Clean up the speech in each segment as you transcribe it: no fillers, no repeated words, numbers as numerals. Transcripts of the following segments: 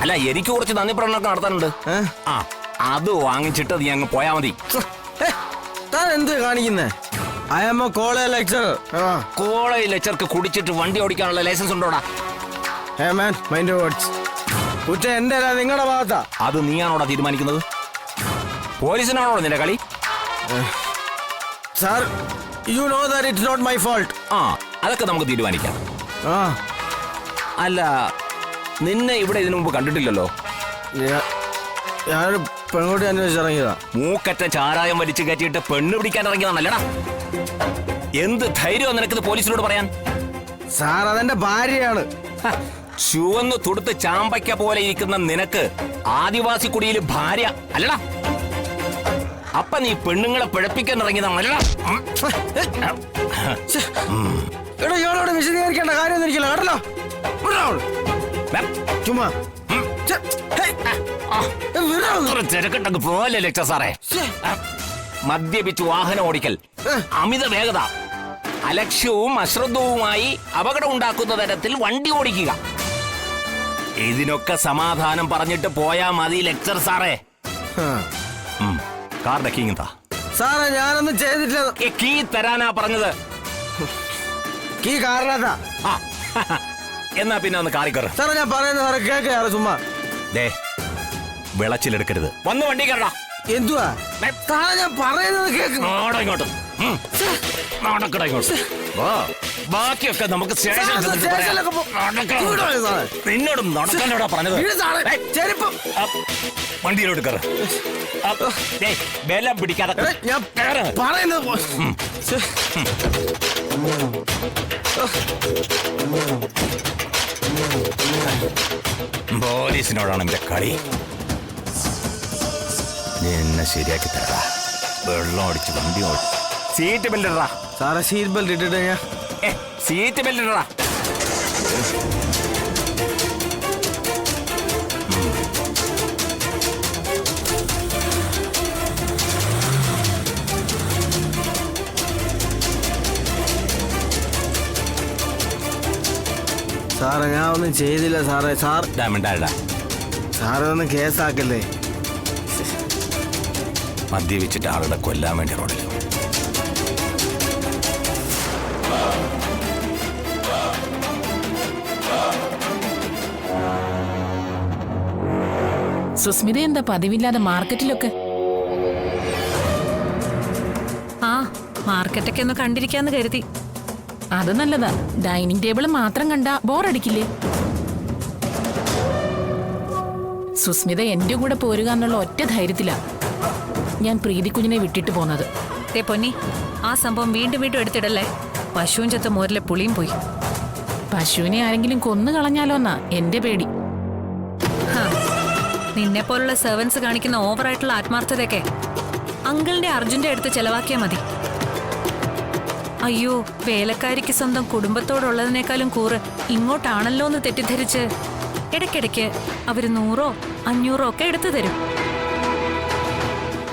അല്ല എനിക്ക് കുറച്ച് നന്ദി പ്രകടനമൊക്കെ നടത്താനുണ്ട്. ആ അത് വാങ്ങിച്ചിട്ട് നീ അങ്ങ് പോയാ മതി. താൻ എന്ത് കാണിക്കുന്നേ? I am a college lecturer. College ലെക്ചർക്ക് കുടിച്ചിട്ട് വണ്ടി ഓടിക്കാനുള്ള ലൈസൻസ് ഉണ്ടോടാ? Mind words. കുറ്റം എന്റെ അല്ല, നിങ്ങളുടെ ഭാഗത്താ. അത് നീയാണോടാ തീരുമാനിക്കുന്നത്? പോലീസിനാണോ നിന്റെ കളി? Sir, you know that it's not my fault. ആ അതൊക്കെ നമുക്ക് തീരുമാനിക്കാം. അല്ല, നിന്നെ ഇവിടെ ഇതിനു മുമ്പ് കണ്ടിട്ടില്ലല്ലോ. ഞാനൊരു പെൺകുട്ടി അന്വേഷിച്ചിറങ്ങിയതാ. മൂക്കറ്റ ചാരായം വലിച്ചു കയറ്റിയിട്ട് പെണ്ണ് പിടിക്കാൻ ഇറങ്ങിയതാണല്ലടാ. എന്ത് ധൈര്യം നിനക്കിത് പോലീസിനോട് പറയാൻ? സാർ, അതെന്റെ ഭാര്യയാണ്. ചുവന്ന് തുടുത്ത് ചാമ്പയ്ക്ക പോലെ ഇരിക്കുന്ന നിനക്ക് ആദിവാസി കുടിയിൽ ഭാര്യ അല്ലടാ. അപ്പൊ നീ പെണ്ണുങ്ങളെ പിഴപ്പിക്കാൻ ഇറങ്ങിയതാണല്ലടാ. എടാ, ഇയാളോട് വിശദീകരിക്കേണ്ട കാര്യമൊന്നും ഇരിക്കില്ല കേട്ടല്ലോ. ചുമ്മാ തിരക്കിട്ടങ്ങ് പോലെ ലക്ഷ്യ സാറേ. മദ്യപിച്ച് വാഹനം ഓടിക്കൽ, അമിത വേഗത, അലക്ഷ്യവും അശ്രദ്ധവുമായി അപകടം ഉണ്ടാക്കുന്ന തരത്തിൽ വണ്ടി ഓടിക്കുക, ഇതിനൊക്കെ സമാധാനം പറഞ്ഞിട്ട് പോയാ മതി ലെക്ചർ സാറേ. കാറിന്റെ കീ താ. സാറേ, ഞാനൊന്നും ചെയ്തിട്ടില്ല. കീ തരാനാ പറഞ്ഞത്. കീ കാറിനകത്താ. എന്നാ പിന്നെ ഒന്ന് കാറി കയറ്. സാറേ, ഞാൻ പറയുന്നത് സാറേ കേൾക്കാറ്. ചുമ്മാ ദേ വിളച്ചിലെടുക്കരുത്. വന്ന് വണ്ടി കയറടാ. എന്തുവാ സാറേ ഞാൻ പറയുന്നത് കേൾക്കും. ഇങ്ങോട്ട് ബാക്കിയൊക്കെ നമുക്ക് നിന്നോടും നടക്കാനോടാ പറഞ്ഞത്. വണ്ടിയിലോട്ട് കയറ്. ബലം പിടിക്കാതെ ഞാൻ പറയുന്നത്. പോലീസിനോടാണ് എന്റെ കളി. എന്നെ ശരിയാക്കി തരാ. വെള്ളം അടിച്ച് വണ്ടി ഓടി. സീറ്റ് ബെൽറ്റ് ഇടറാ. സാറേ, സീറ്റ് ബെൽറ്റ് ഇട്ടിട്ട് ഞാൻ സീറ്റ് ബെൽറ്റ് ഇടറാ. സാറേ, ഞാൻ ഒന്നും ചെയ്തില്ല സാറേ. സാറേ ഒന്നും കേസാക്കല്ലേ. മദ്യപിച്ചിട്ട് ആളുടെ കൊല്ലാൻ വേണ്ടി റോഡിൽ. സുസ്മിത എന്താ പതിവില്ലാതെ മാർക്കറ്റിലൊക്കെ? ആ മാർക്കറ്റൊക്കെ ഒന്ന് കണ്ടിരിക്കാന്ന് കരുതി. അത് നല്ലതാ. ഡൈനിങ് ടേബിൾ മാത്രം കണ്ടാ ബോറടിക്കില്ലേ? സുസ്മിത എന്റെ കൂടെ പോരുക എന്നുള്ള ഒറ്റ ധൈര്യത്തിലാ ഞാൻ പ്രീതിക്കുഞ്ഞിനെ വിട്ടിട്ട് പോന്നത്. പൊന്നി, ആ സംഭവം വീണ്ടും വീണ്ടും എടുത്തിടല്ലേ. പശുവും ചത്ത മോരിലെ പുളിയും പോയി. പശുവിനെ ആരെങ്കിലും കൊന്നു കളഞ്ഞാലോന്നാ എന്റെ പേടി. നിന്നെ പോലുള്ള സെർവൻസ് കാണിക്കുന്ന ഓവറായിട്ടുള്ള ആത്മാർത്ഥതയൊക്കെ അങ്കിളിന്റെ അർജുന്റെ അടുത്ത് ചെലവാക്കിയാ മതി. അയ്യോ, വേലക്കാരിക്ക് സ്വന്തം കുടുംബത്തോടുള്ളതിനേക്കാളും കൂറ് ഇങ്ങോട്ടാണല്ലോ എന്ന് തെറ്റിദ്ധരിച്ച് ഇടയ്ക്കിടയ്ക്ക് അവര് 100 500 ഒക്കെ എടുത്തു തരും.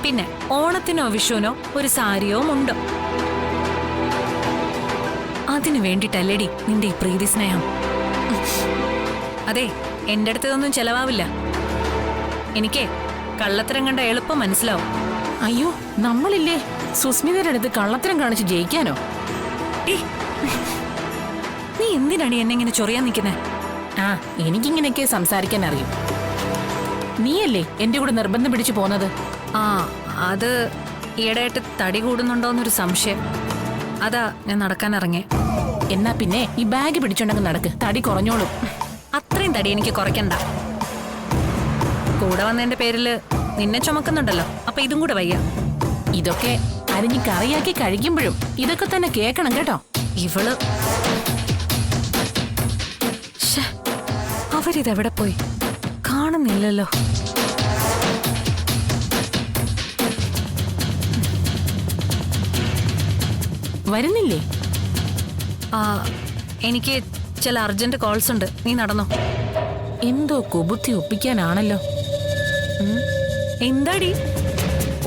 പിന്നെ ഓണത്തിനോ വിഷുവിനോ ഒരു സാരിയോ മുണ്ടോ. അതിനു വേണ്ടിട്ടല്ലേടി നിന്റെ ഈ പ്രീതി സ്നേഹം. അതെ, എന്റെ അടുത്തതൊന്നും ചെലവാവില്ല. എനിക്ക് കള്ളത്തരം കണ്ട എളുപ്പം മനസ്സിലാവും. അയ്യോ, നമ്മളില്ലേ സുസ്മിതയുടെ അടുത്ത് കള്ളത്തരം കാണിച്ച് ജയിക്കാനോ? നീ എന്തിനാണ് എന്നെ ഇങ്ങനെ ചൊറിയാൻ നിൽക്കുന്നേ? ആ, എനിക്കിങ്ങനെയൊക്കെ സംസാരിക്കാൻ അറിയും. നീയല്ലേ എന്റെ കൂടെ നിർബന്ധം പിടിച്ചു പോന്നത്? ആ, അത് ഈയിടെയായിട്ട് തടി കൂടുന്നുണ്ടോന്നൊരു സംശയം. അതാ ഞാൻ നടക്കാൻ ഇറങ്ങേ. എന്നാ പിന്നെ ഈ ബാഗ് പിടിച്ചോണ്ടങ്ങ് നടക്ക്, തടി കുറഞ്ഞോളും. അത്രയും തടി എനിക്ക് കുറയ്ക്കണ്ട. കൂടെ വന്നതിന്റെ പേരില് നിന്നെ ചുമക്കുന്നുണ്ടല്ലോ, അപ്പൊ ഇതും കൂടെ വയ്യ. ഇതൊക്കെ അരിഞ്ഞ് കറിയാക്കി കഴിക്കുമ്പോഴും ഇതൊക്കെ തന്നെ കേക്കണം കേട്ടോ. ഇവള് അവരിതെവിടെ പോയി? കാണുന്നില്ലല്ലോ. വരുന്നില്ലേ? ആ, എനിക്ക് ചില അർജന്റ് കോൾസ് ഉണ്ട്. നീ നടന്നോ. എന്തോ കുബുദ്ധി ഒപ്പിക്കാനാണല്ലോ. എന്താടി?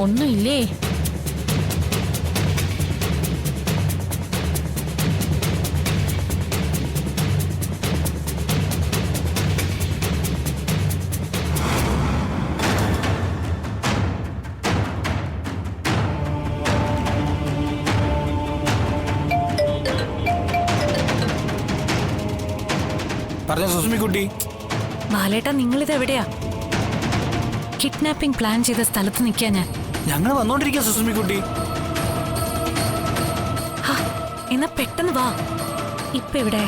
ഒന്നുമില്ലേ. പറഞ്ഞ സുസ്മിക്കുട്ടി? ബാലേട്ടാ നിങ്ങളിത് എവിടെയാ? കിഡ്നാപ്പിംഗ് പ്ലാൻ ചെയ്ത സ്ഥലത്ത് നിൽക്കാ ഞാൻ. ഞങ്ങൾ വന്നോണ്ടിരിക്കുക സുസ്മിക്കുട്ടി. എന്നാ പെട്ടെന്ന് വാ. ഇപ്പൊ ഇവിടെ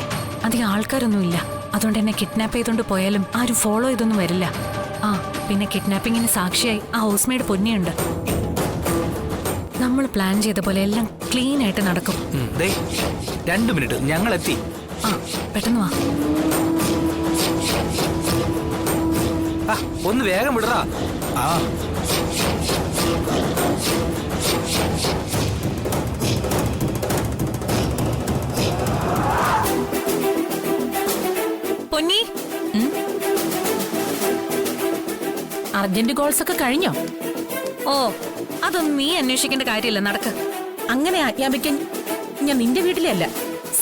അധികം ആൾക്കാരൊന്നുമില്ല. അതുകൊണ്ട് എന്നെ കിഡ്നാപ്പ് ചെയ്തോണ്ട് പോയാലും ആരും ഫോളോ ചെയ്തൊന്നും വരില്ല. പിന്നെ കിഡ്നാപ്പിങ്ങിന് സാക്ഷിയായി ആ ഹൗസ് മെയ്ഡ് പൊന്നിയുണ്ട്. നമ്മൾ പ്ലാൻ ചെയ്ത പോലെ എല്ലാം ക്ലീൻ ആയിട്ട് നടക്കും. 2 മിനിറ്റ്, ഞങ്ങൾ എത്തി. പെട്ടെന്ന് വാ. ഒന്ന് വേഗം വിടറാ. പൊന്നി, അർജന്റ് കോൾസ് ഒക്കെ കഴിഞ്ഞോ? ഓ അതൊന്നും നീ അന്വേഷിക്കേണ്ട കാര്യമില്ല, നടക്ക്. അങ്ങനെ ആജ്ഞാപിക്കാൻ ഞാൻ നിന്റെ വീട്ടിലെ അല്ല,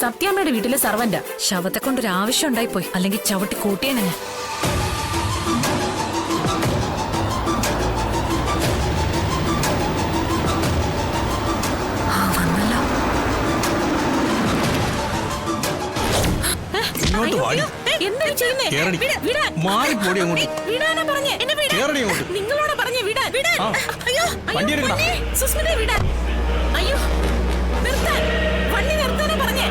സത്യാമ്മയുടെ വീട്ടിലെ സർവന്റാ. ശവത്തെ കൊണ്ടൊരു ആവശ്യം ഉണ്ടായിപ്പോയി, അല്ലെങ്കിൽ ചവിട്ടി കൂട്ടിയേനെ ഞാൻ. വന്നല്ലോ. ഇങ്ങോട്ട് വാടി. എന്താ ചെയ്യുന്നേ? കേറടി. മാറിപ്പോടി അങ്ങോട്ട്. വിടാനാ പറഞ്ഞേ, എന്നെ വിടാൻ. കേറടി അങ്ങോട്ട്. നിങ്ങളോട് പറഞ്ഞേ വിടാൻ. വിടാൻ. അയ്യോ, വണ്ടി എടുക്കടാ. സുസ്മിതയെ വിടാൻ. അയ്യോ, നിർത്താൻ. വണ്ടി നിർത്താനാ പറഞ്ഞേ.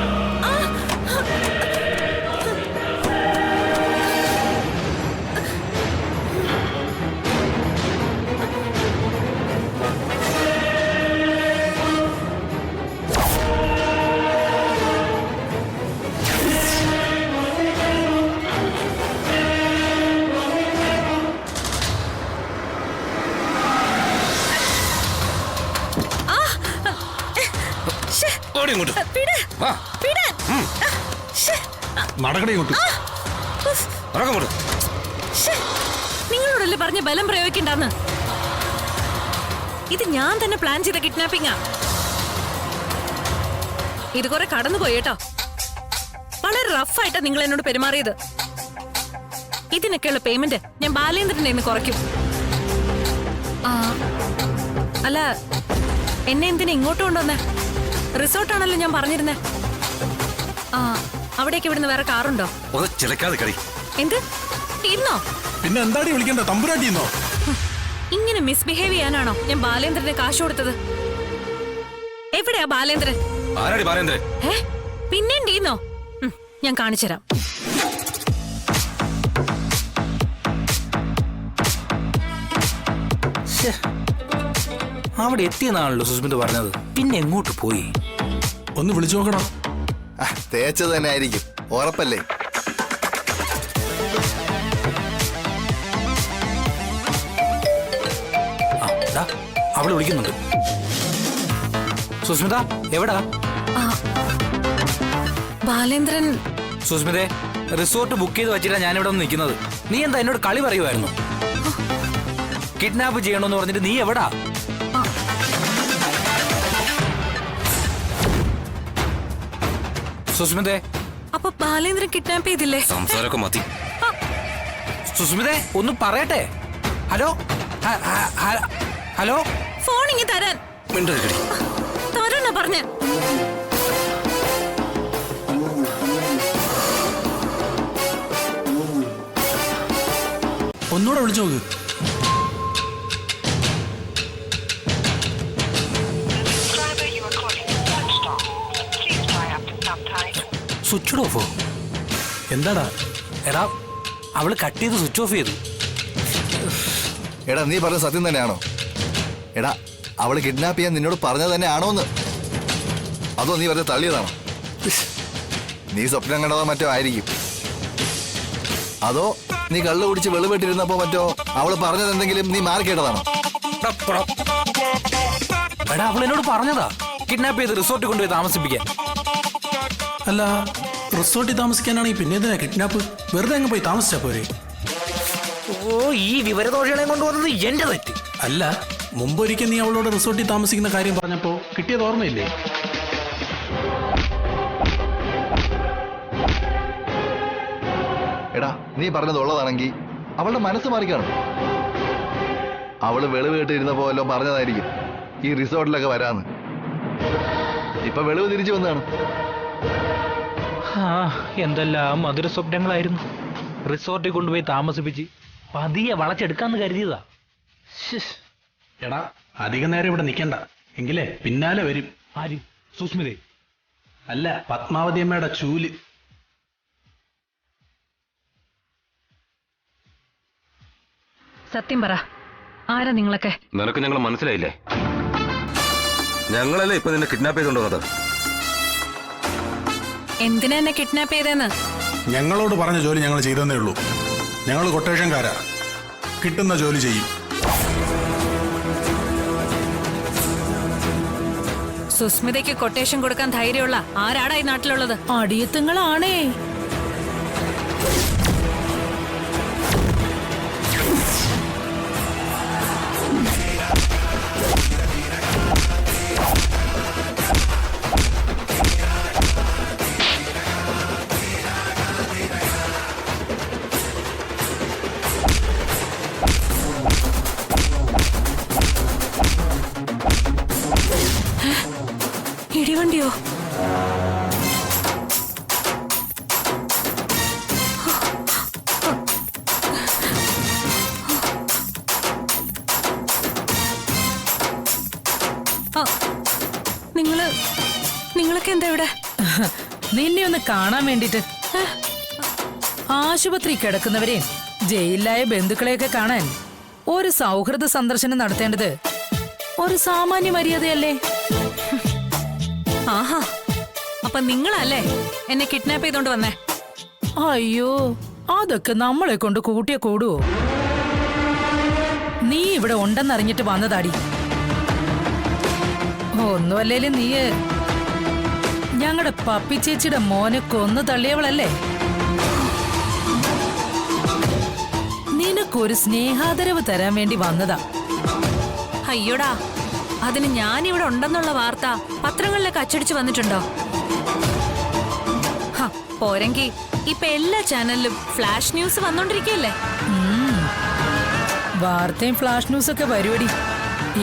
നടക്കണേ ഇങ്ങോട്ട്. നിങ്ങളോടല്ലേ പറഞ്ഞ ബലം പ്രയോഗിക്കണ്ടെന്ന്? ഇത് ഞാൻ തന്നെ പ്ലാൻ ചെയ്ത കിഡ്നാപ്പിംഗാ. ഇത് കുറെ കടന്നുപോയി കേട്ടോ. വളരെ റഫായിട്ടാ നിങ്ങൾ എന്നോട് പെരുമാറിയത്. ഇതിനൊക്കെയുള്ള പേയ്മെന്റ് ഞാൻ ബാലേന്ദ്രന്റെ നിന്ന് കുറയ്ക്കും. അല്ല, എന്നെ എന്തിനാ ഇങ്ങോട്ട് കൊണ്ടുവന്നേ? റിസോർട്ടാണല്ലോ ഞാൻ പറഞ്ഞിരുന്നേ. അവിടേക്ക് ഇവിടുന്ന് വേറെ കാറുണ്ടോ? എന്ത് ഇന്നോ? പിന്നെ എന്താടി വിളിക്കണ്ട, തമ്പുരാട്ടിന്നോ? ഇങ്ങനെ മിസ്ബിഹേവ് ചെയ്യാനാണോ ഞാൻ ബാലേന്ദ്രന് കാശ് കൊടുത്തത്? എവിടെയാ ബാലേന്ദ്രൻ? പിന്നെ ടീന്നോ? ഞാൻ കാണിച്ചുതരാം. അവിടെ എത്തിയെന്നാണല്ലോ സുസ്മിത പറഞ്ഞത്. പിന്നെ എങ്ങോട്ട് പോയി? ഒന്ന് വിളിച്ചു നോക്കണം. തേച്ചത് തന്നെ ആയിരിക്കും, ഉറപ്പല്ലേ? അവള് വിളിക്കുന്നുണ്ട്. സുസ്മിത എവിടാ? ബാലേന്ദ്രൻ. സുസ്മിതേ, റിസോർട്ട് ബുക്ക് ചെയ്ത് വെച്ചിട്ടാ ഞാനിവിടെ വന്ന് നിൽക്കുന്നത്. നീ എന്താ എന്നോട് കളി പറയുമായിരുന്നു? കിഡ്നാപ്പ് ചെയ്യണമെന്ന് പറഞ്ഞിട്ട് നീ എവിടാ? സുസ്മിതേ, അപ്പൊ ബാലേന്ദ്രൻ കിഡ്നാപ്പ് ചെയ്തില്ലേ? സംസാരമൊക്കെ മതി. സുസ്മിതേ, ഒന്ന് പറയട്ടെ. ഹലോ ഹലോ, ഫോൺ ഇങ്ങ് തരാൻ. തരാനാ പറഞ്ഞ. ഒന്നുകൂടെ വിളിച്ചു നോക്ക്. സ്വിച്ച് ഓഫോ? എന്താടാ? എടാ, അവള് കട്ട് ചെയ്ത് സ്വിച്ച് ഓഫ് ചെയ്തു. എടാ, നീ പറഞ്ഞ സത്യം തന്നെയാണോ? എടാ, അവള് കിഡ്നാപ്പ് ചെയ്യാൻ നിന്നോട് പറഞ്ഞത് തന്നെ ആണോന്ന്? അതോ നീ വെറുതെ തള്ളിയതാണോ? നീ സ്വപ്നം കണ്ടതോ മറ്റോ ആയിരിക്കും. അതോ നീ കള്ളു കുടിച്ച് വെളുപെട്ടിരുന്നപ്പോ മറ്റോ അവള് പറഞ്ഞത് എന്തെങ്കിലും നീ മാറി കേട്ടതാണോ? എടാ, അവൾ എന്നോട് പറഞ്ഞതാ കിഡ്നാപ്പ് ചെയ്ത് റിസോർട്ടിൽ കൊണ്ടുപോയി താമസിപ്പിക്കാൻ. അല്ല, റിസോർട്ടിൽ താമസിക്കാനാണെങ്കിൽ പിന്നെ എന്തിനാ കിഡ്നാപ്പ്? വെറുതെ അങ്ങ് പോയി താമസിച്ചാ പോരെ? ഓ, ഈ വിവരദോഷികളെ കൊണ്ടുവന്നത് എന്റെ തെറ്റ്. അല്ല, മുമ്പൊരിക്കൽ നീ അവളോട് റിസോർട്ടിൽ താമസിക്കുന്ന കാര്യം പറഞ്ഞപ്പോ കിട്ടിയത് ഓർമ്മയില്ലേ? എടാ, നീ പറഞ്ഞത് ഉള്ളതാണെങ്കിൽ അവളുടെ മനസ്സ് മാറിക്കാണും. അവള് വെളിവ് കേട്ടിരുന്നപ്പോ വല്ലോ പറഞ്ഞതായിരിക്കും ഈ റിസോർട്ടിലൊക്കെ വരാന്ന്. ഇപ്പൊ വെളിവ് തിരിച്ചു വന്നാണ്. എന്തെല്ലാം മധുര സ്വപ്നങ്ങളായിരുന്നു. റിസോർട്ടിൽ കൊണ്ടുപോയി താമസിപ്പിച്ച് പതിയെ വളച്ചെടുക്കാന്ന് കരുതിയതാ. എടാ അധികം നേരം ഇവിടെ നിൽക്കണ്ട, എങ്കിലേ പിന്നാലെ വരും. ആര്? സുസ്മിതേ? അല്ല, പത്മാവതി അമ്മയുടെ ചൂല്. സത്യം പറ, ആരാ നിങ്ങളൊക്കെ? നിനക്ക് ഞങ്ങൾ മനസ്സിലായില്ലേ? ഞങ്ങളല്ലേ ഇപ്പൊ നിന്നെ കിഡ്നാപ്പ് ചെയ്തുകൊണ്ടുവന്നത്. എന്തിനാ എന്നെ കിഡ്നാപ്പ് ചെയ്തേന്ന്? ഞങ്ങളോട് പറഞ്ഞ ജോലി ഞങ്ങൾ ചെയ്തെന്നേ ഉള്ളൂ. ഞങ്ങൾ കൊട്ടേഷൻകാരാ, കിട്ടുന്ന ജോലി ചെയ്യും. സുസ്മിതയ്ക്ക് കൊട്ടേഷൻ കൊടുക്കാൻ ധൈര്യമുള്ള ആരാടാ ഈ നാട്ടിലുള്ളത്? അടിയത്തുങ്ങളാണേ. ഇടിവണ്ടിയോ? നിങ്ങളൊക്കെ എന്താ ഇവിടെ? നിന്നെ ഒന്ന് കാണാൻ വേണ്ടിട്ട്. ആശുപത്രി കിടക്കുന്നവരെയും ജയിലിലായ ബന്ധുക്കളെയൊക്കെ കാണാൻ ഒരു സൗഹൃദ സന്ദർശനം നടത്തേണ്ടത് ഒരു സാമാന്യ മര്യാദയല്ലേ? ആഹാ, അപ്പൊ നിങ്ങളല്ലേ എന്നെ കിഡ്നാപ്പ് ചെയ്തോണ്ട് വന്നേ? അയ്യോ, അതൊക്കെ നമ്മളെ കൊണ്ട് കൂട്ടിയ കൂടുവോ? നീ ഇവിടെ ഉണ്ടെന്നറിഞ്ഞിട്ട് വന്നതാടി. ഒന്നുമല്ലേലും നീ ഞങ്ങളുടെ പപ്പി ചേച്ചിയുടെ മോനെ കൊന്നു തള്ളിയവളല്ലേ? നിനക്കൊരു സ്നേഹാദരവ് തരാൻ വേണ്ടി വന്നതാ. അയ്യോടാ, അതിന് ഞാനിവിടെ ഉണ്ടെന്നുള്ള വാർത്ത പത്രങ്ങളിലൊക്കെ അച്ചടിച്ചു വന്നിട്ടുണ്ടോ? പോരെങ്കി ഇപ്പൊ എല്ലാ ചാനലിലും ഫ്ലാഷ് ന്യൂസ് വന്നോണ്ടിരിക്കല്ലേ? വാർത്തയും ഫ്ലാഷ് ന്യൂസൊക്കെ വരുവടി.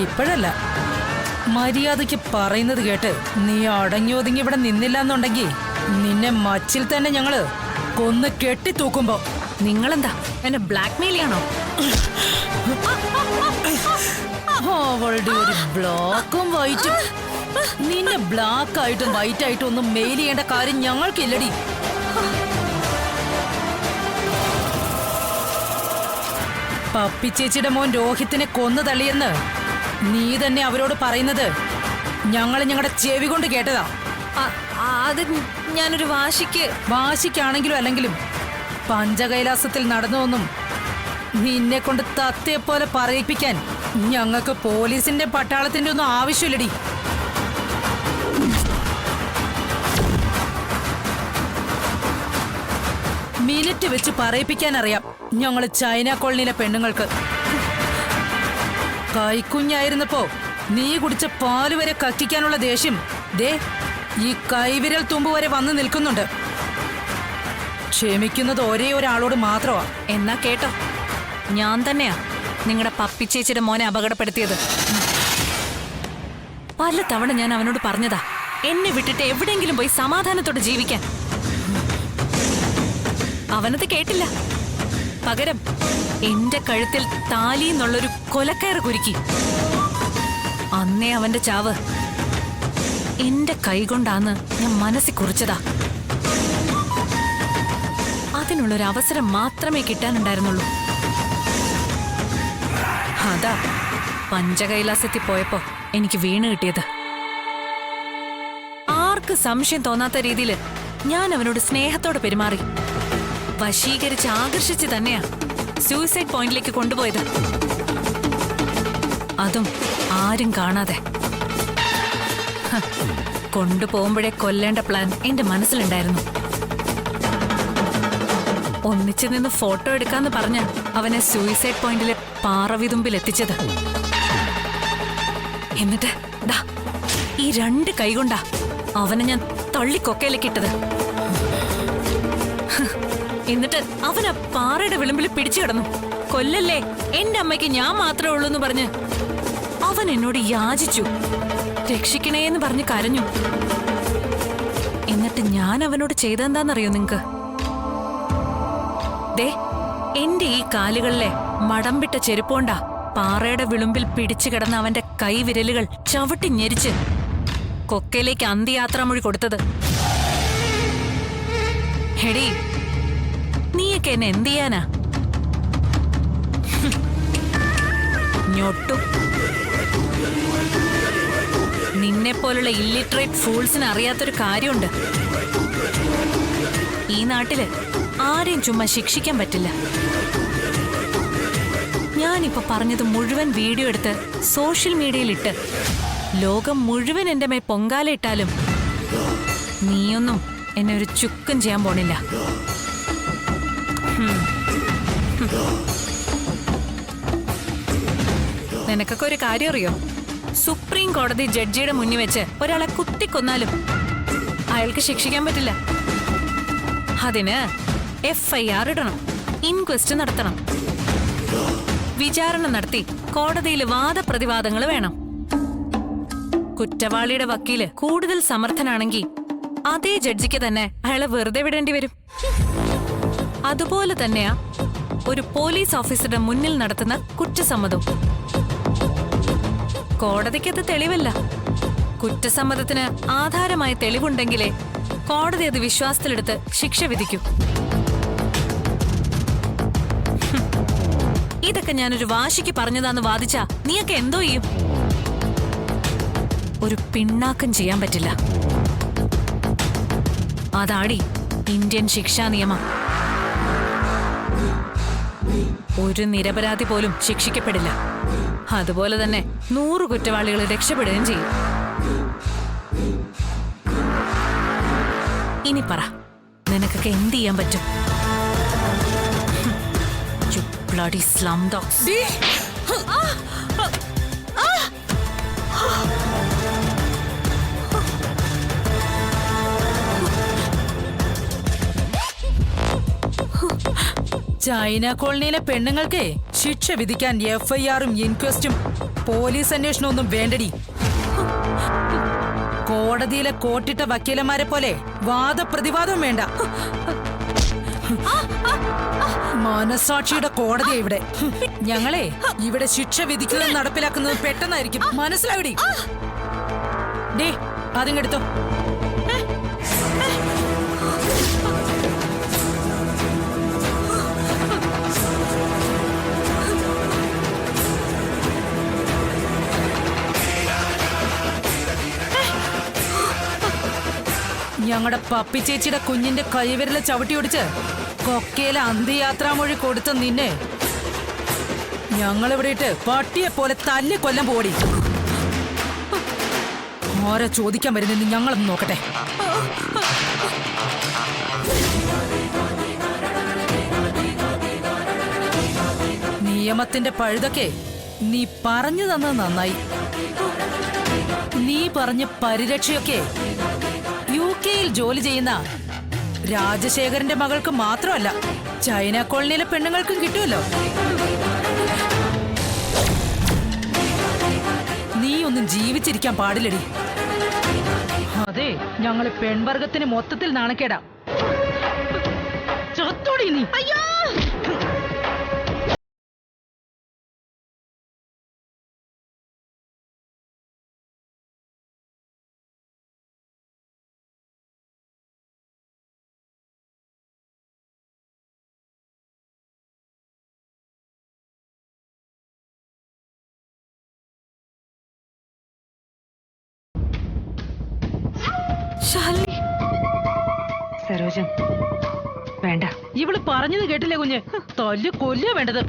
ഇപ്പോഴല്ല, മര്യാദയ്ക്ക് പറയുന്നത് കേട്ട് നീ അടങ്ങി ഒതുങ്ങി ഇവിടെ നിന്നില്ല എന്നുണ്ടെങ്കിൽ നിന്നെ മച്ചിൽ തന്നെ ഞങ്ങള് കൊന്ന് കെട്ടിത്തൂക്കുമ്പോ. നിങ്ങളെന്താ എന്നെ ബ്ലാക്ക് മെയിൽ ചെയ്യണോ? അവളുടെ ഒരു ബ്ലാക്കും വൈറ്റും. നിന്നെ ബ്ലാക്ക് ആയിട്ടും വൈറ്റ് ആയിട്ടും ഒന്നും മെയിൽ ചെയ്യേണ്ട കാര്യം ഞങ്ങൾക്കില്ലടി. പപ്പി ചേച്ചിയുടെ മോൻ രോഹിത്തിനെ കൊന്നു തള്ളിയെന്ന് നീ തന്നെ അവരോട് പറയുന്നത് ഞങ്ങൾ ഞങ്ങളുടെ ചെവി കൊണ്ട് കേട്ടതാ. അത് ഞാനൊരു വാശിക്കാണെങ്കിലും അല്ലെങ്കിലും പഞ്ചകൈലാസത്തിൽ നടന്നുവെന്നും നിന്നെ കൊണ്ട് തത്തയെ പോലെ പറയിപ്പിക്കാൻ ഞങ്ങൾക്ക് പോലീസിന്റെ പട്ടാളത്തിന്റെ ഒന്നും ആവശ്യമില്ലടി. മിനിറ്റ് വെച്ച് പറയിപ്പിക്കാൻ അറിയാം ഞങ്ങള് ചൈന കോളനിയിലെ പെണ്ണുങ്ങൾക്ക്. കൈക്കുഞ്ഞായിരുന്നപ്പോ നീ കുടിച്ച പാല് വരെ കക്കിക്കാനുള്ള ദേഷ്യം ദേ ഈ കൈവിരൽ തുമ്പ് വരെ വന്നു നിൽക്കുന്നുണ്ട്. ക്ഷമിക്കുന്നത് ഒരേ ഒരാളോട് മാത്രമാ. എന്നാ കേട്ടോ, ഞാൻ തന്നെയാ നിങ്ങളുടെ പപ്പിച്ചേച്ചിയുടെ മോനെ അപകടപ്പെടുത്തിയത്. പല തവണ ഞാൻ അവനോട് പറഞ്ഞതാ എന്നെ വിട്ടിട്ട് എവിടെയെങ്കിലും പോയി സമാധാനത്തോടെ ജീവിക്കാൻ. അവനത് കേട്ടില്ല. പകരം എന്റെ കഴുത്തിൽ താലി എന്നുള്ളൊരു കൊലക്കയറ് കുരുക്കി. അന്നേ അവന്റെ ചാവ് എന്റെ കൈകൊണ്ടാന്ന് ഞാൻ മനസ്സിൽ കുറിച്ചതാ. അതിനുള്ളൊരു അവസരം മാത്രമേ കിട്ടാനുണ്ടായിരുന്നുള്ളൂ. അതാ പഞ്ചകൈലാസത്തിൽ പോയപ്പോ എനിക്ക് വീണ് കിട്ടിയത്. ആർക്ക് സംശയം തോന്നാത്ത രീതിയിൽ ഞാൻ അവനോട് സ്നേഹത്തോടെ പെരുമാറി. വശീകരിച്ച് ആകർഷിച്ച് തന്നെയാ സൂയിസൈഡ് പോയിന്റിലേക്ക് കൊണ്ടുപോയത്. അതും ആരും കാണാതെ. കൊണ്ടുപോകുമ്പോഴേ കൊല്ലേണ്ട പ്ലാൻ എന്റെ മനസ്സിലുണ്ടായിരുന്നു. ഒന്നിച്ചു നിന്ന് ഫോട്ടോ എടുക്കാന്ന് പറഞ്ഞ അവനെ സൂയിസൈഡ് പോയിന്റിലെ പാറവിതുമ്പിൽ എത്തിച്ചത്. എന്നിട്ട് ദാ ഈ 2 കൈകൊണ്ടാ അവനെ ഞാൻ തള്ളിക്കൊക്കയിലേക്കിട്ടത്. എന്നിട്ട് അവൻ ആ പാറയുടെ വിളിമ്പിൽ പിടിച്ചു കിടന്നു. കൊല്ലല്ലേ, എന്റെ അമ്മയ്ക്ക് ഞാൻ മാത്രമേ ഉള്ളൂ എന്ന് പറഞ്ഞ് അവൻ എന്നോട് യാചിച്ചു. രക്ഷിക്കണേന്ന് പറഞ്ഞ് കരഞ്ഞു. എന്നിട്ട് ഞാൻ അവനോട് ചെയ്തെന്താന്നറിയോ നിങ്ങക്ക്? ദേ, എന്റെ ഈ കാലുകളിലെ മടംപിട്ട ചെരുപ്പോണ്ടാ പാറയുടെ വിളുമ്പിൽ പിടിച്ചു കിടന്ന അവന്റെ കൈവിരലുകൾ ചവിട്ടി ഞെരിച്ച് കൊക്കയിലേക്ക് അന്ത്യയാത്രാമൊഴി കൊടുത്തത്. ഹെടി, നീയൊക്കെ എന്നെ എന്ത് ചെയ്യാനാ? ഞൊട്ടും. നിന്നെ പോലുള്ള ഇല്ലിറ്ററേറ്റ് ഫൂൾസിന് അറിയാത്തൊരു കാര്യമുണ്ട്. ഈ നാട്ടില് ആരെയും ചുമ്മാ ശിക്ഷിക്കാൻ പറ്റില്ല. ഞാനിപ്പോ പറഞ്ഞത് മുഴുവൻ വീഡിയോ എടുത്ത് സോഷ്യൽ മീഡിയയിലിട്ട് ലോകം മുഴുവൻ എന്റെ മേൽ പൊങ്കാലയിട്ടാലും നീയൊന്നും എന്നെ ഒരു ചുക്കും ചെയ്യാൻ പോണില്ല. നിനക്കൊക്കെ ഒരു കാര്യം അറിയോ? സുപ്രീം കോടതി ജഡ്ജിയുടെ മുന്നിൽ വെച്ച് ഒരാളെ കുത്തിക്കൊന്നാലും അയാൾക്ക് ശിക്ഷിക്കാൻ പറ്റില്ല. അതിന് FIR ഇടണം, ഇൻക്വസ്റ്റ് നടത്തണം, വിചാരണ നടത്തി കോടതിയിൽ വാദപ്രതിവാദങ്ങൾ വേണം. കുറ്റവാളിയുടെ വക്കീല് കൂടുതൽ സമർത്ഥനാണെങ്കിൽ അതേ ജഡ്ജിക്ക് തന്നെ അയാളെ വെറുതെ വിടേണ്ടി വരും. അതുപോലെ തന്നെയാ ഒരു പോലീസ് ഓഫീസറുടെ മുന്നിൽ നടത്തുന്ന കുറ്റസമ്മതം. കോടതിക്കത് തെളിവല്ല. കുറ്റസമ്മതത്തിന് ആധാരമായ തെളിവുണ്ടെങ്കിലേ കോടതി അത് വിശ്വാസത്തിലെടുത്ത് ശിക്ഷ വിധിക്കൂ. ഇതൊക്കെ ഞാനൊരു വാശിക്ക് പറഞ്ഞതാന്ന് വാദിച്ചാ നീയൊക്കെ എന്തോ ചെയ്യും? ഒരു പിണ്ണാക്കം ചെയ്യാൻ പറ്റില്ല. അതാടി ഇന്ത്യൻ ശിക്ഷാ നിയമം. ഒരു നിരപരാധി പോലും ശിക്ഷിക്കപ്പെടില്ല. അതുപോലെ തന്നെ 100 കുറ്റവാളികൾ രക്ഷപ്പെടുകയും ചെയ്യും. ഇനി പറ, നിനക്കൊക്കെ എന്ത് ചെയ്യാൻ പറ്റും? You bloody slum dogs. China കോളനിയിലെ പെണ്ണുങ്ങൾക്ക് ശിക്ഷ വിധിക്കാൻ FIR-ഉം ഇൻക്വസ്റ്റും പോലീസ് അന്വേഷണവും ഒന്നും വേണ്ടടി. കോടതിയിലെ കോട്ടിട്ട വക്കീലന്മാരെ പോലെ വാദപ്രതിവാദവും വേണ്ട. മനസാക്ഷിയുടെ കോടതിയാ ഇവിടെ. ഞങ്ങളെ ഇവിടെ ശിക്ഷ വിധിക്കുന്നത് നടപ്പിലാക്കുന്നത് പെട്ടെന്നായിരിക്കും. മനസ്സിലാവിടി? ഡേ, അതിങ്ങെടുത്തോ. ഞങ്ങളുടെ പപ്പി ചേച്ചിയുടെ കുഞ്ഞിന്റെ കൈവിരല് ചവിട്ടി ഒടിച്ച് കൊക്കയിലെ അന്ത്യയാത്രാമൊഴി കൊടുത്ത നിന്നെ ഞങ്ങളിവിടെ ഇട്ട് പട്ടിയെ പോലെ തല്ലി കൊല്ലം പോടി. ആരാ ചോദിക്കാൻ വരുന്നെന്ന് ഞങ്ങളൊന്ന് നോക്കട്ടെ. നിയമത്തിന്റെ പഴുതൊക്കെ നീ പറഞ്ഞു തന്നത് നന്നായി. നീ പറഞ്ഞ പരിരക്ഷയൊക്കെ UK-യിൽ ജോലി ചെയ്യുന്ന രാജശേഖരന്റെ മകൾക്ക് മാത്രമല്ല, ചൈന കോളനിയിലെ പെണ്ണുങ്ങൾക്കും കിട്ടുമല്ലോ. നീ ഒന്നും ജീവിച്ചിരിക്കാൻ പാടില്ലടി. അതെ, ഞങ്ങള് പെൺവർഗത്തിന് മൊത്തത്തിൽ നാണക്കേടാ. ചത്തോടി നീ. അയ്യോ! സരോജം, വേണ്ട. ഇവള് പറഞ്ഞത് കേട്ടില്ലേ കുഞ്ഞ്? തല്ല് കൊല്ലുക വേണ്ടത്.